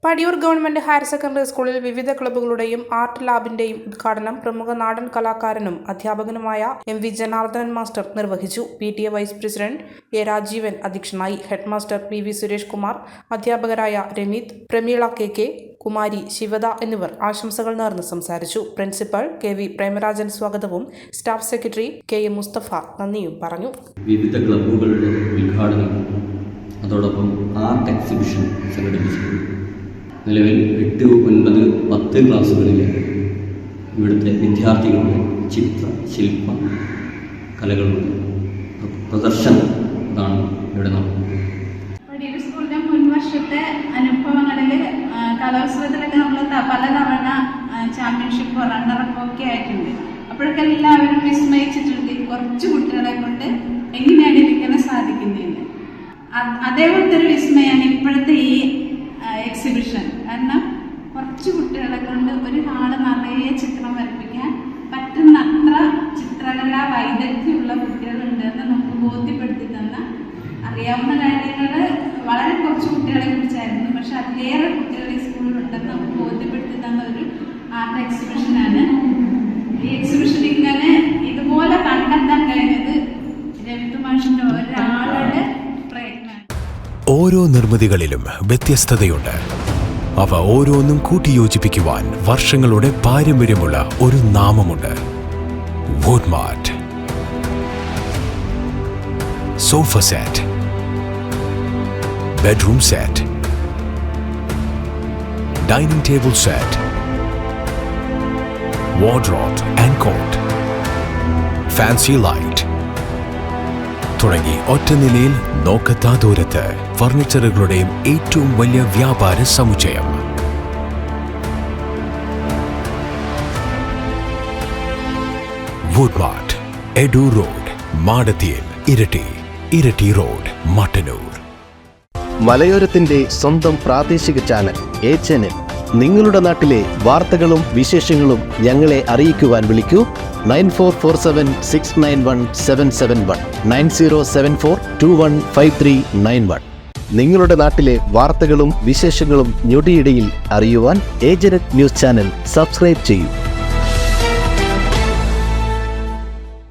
Padiyoor government higher secondary സ്കൂളിൽ വിവിധ ക്ലബ്ബുകളുടെയും art ലാബിന്റെയും ഉദ്ഘാടനം പ്രമുഖ നാടൻ കലാകാരനും അധ്യാപകനുമായ എം വി ജനാർദ്ദനൻ മാസ്റ്റർ നിർവഹിച്ചു. PTA vice president A Rajeevan അധ്യക്ഷനായി. Head master PV Suresh Kumar, അധ്യാപകരായ രമീത്, പ്രമീള KK, കുമാരി, ശിവദ എന്നിവർ ആശംസകൾ നേർന്ന് സംസാരിച്ചു. പ്രിൻസിപ്പൽ KV പ്രേമരാജൻ സ്വാഗതവും സ്റ്റാഫ് സെക്രട്ടറി KM മുസ്തഫ നന്ദിയും പറഞ്ഞു. വിവിധ ക്ലബ്ബുകളുടെ ഉദ്ഘാടനം, അതോടൊപ്പം ആർട്ട് എക്സിബിഷൻ സംഘടിപ്പിച്ചു. നിലവിൽ 8, 9, 10 ക്ലാസ്സുകളിലെ ഇവിടുത്തെ വിദ്യാർത്ഥികളുടെ ചിത്ര ശില്പ കലകളുടെ പ്രദർശനം ഇതാണ് ഇവിടെ നടക്കുന്നത്. പടിയൂർ സ്കൂളിൻ്റെ മുൻ വർഷത്തെ അനുഭവങ്ങളിൽ കലോത്സവത്തിലൊക്കെ നമ്മൾ പലതവണ ചാമ്പ്യൻഷിപ്പ് റണ്ണറപ്പ് ഒക്കെ ആയിട്ടുണ്ട്. അപ്പോഴൊക്കെ എല്ലാവരും വിസ്മയിച്ചിട്ടുണ്ട് കുറച്ച് കുട്ടികളെ കൊണ്ട് എങ്ങനെയാണ് ഇരിക്കാൻ സാധിക്കുന്നതെന്ന്. അതേപോലത്തെ ഒരു വിസ്മയാണ് ഇപ്പോഴത്തെ ഈ എക്സിബിഷൻ. കാരണം കുറച്ച് കുട്ടികളെ കൊണ്ട് ഒരു ഹാള് നിറയെ ചിത്രം വരപ്പിക്കാൻ പറ്റുന്ന അത്ര ചിത്രകലാ വൈദഗ്ധ്യമുള്ള കുട്ടികളുണ്ടെന്ന് നമുക്ക് ബോധ്യപ്പെടുത്തി തന്ന, അറിയാവുന്ന കാര്യങ്ങൾ വളരെ കുറച്ച് കുട്ടികളെ കുറിച്ചായിരുന്നു, പക്ഷെ അതിലേറെ കുട്ടികൾ ഈ സ്കൂളിലുണ്ടെന്ന് നമുക്ക് ബോധ്യപ്പെടുത്തി തന്ന ഒരു ആർട്ട് എക്സിബിഷനാണ്. ഈ എക്സിബിഷൻ ഇങ്ങനെ ഇതുപോലെ കണ്ടെത്താൻ കഴിഞ്ഞത് രവിത് മാഷിന്റെ ഒരാളുടെ പ്രയത്നം. ഓരോ നിർമ്മിതികളിലും വ്യത്യസ്തതയുണ്ട്. അവ ഓരോന്നും കൂട്ടിയോജിപ്പിക്കുവാൻ വർഷങ്ങളുടെ പാരമ്പര്യമുള്ള ഒരു നാമമുണ്ട്: Woodmart. Sofa set, bedroom set, dining table set, wardrobe and cot, fancy light തുടങ്ങി ഒറ്റനിലയിൽ നോക്കത്താ ദൂരത്ത് ഫർണിച്ചറുകളുടെയും ഏറ്റവും വലിയ വ്യാപാര സമുച്ചയം. വുഡ്മാർട്ട്, എഡു റോഡ്, മാടത്തിയിൽ, ഇരട്ടി റോഡ്, മട്ടന്നൂർ. മലയോരത്തിന്റെ സ്വന്തം പ്രാദേശിക ചാനൽ HNN. നിങ്ങളുടെ നാട്ടിലെ വാർത്തകളും വിശേഷങ്ങളും ഞങ്ങളെ അറിയിക്കുവാൻ വിളിക്കൂ 9447691771 9074215391. നിങ്ങളുടെ നാട്ടിലെ വാർത്തകളും വിശേഷങ്ങളും ഞൊടിയിടയിൽ അറിയുവാൻ ഏജന്റ് ന്യൂസ് ചാനൽ സബ്സ്ക്രൈബ് ചെയ്യൂ.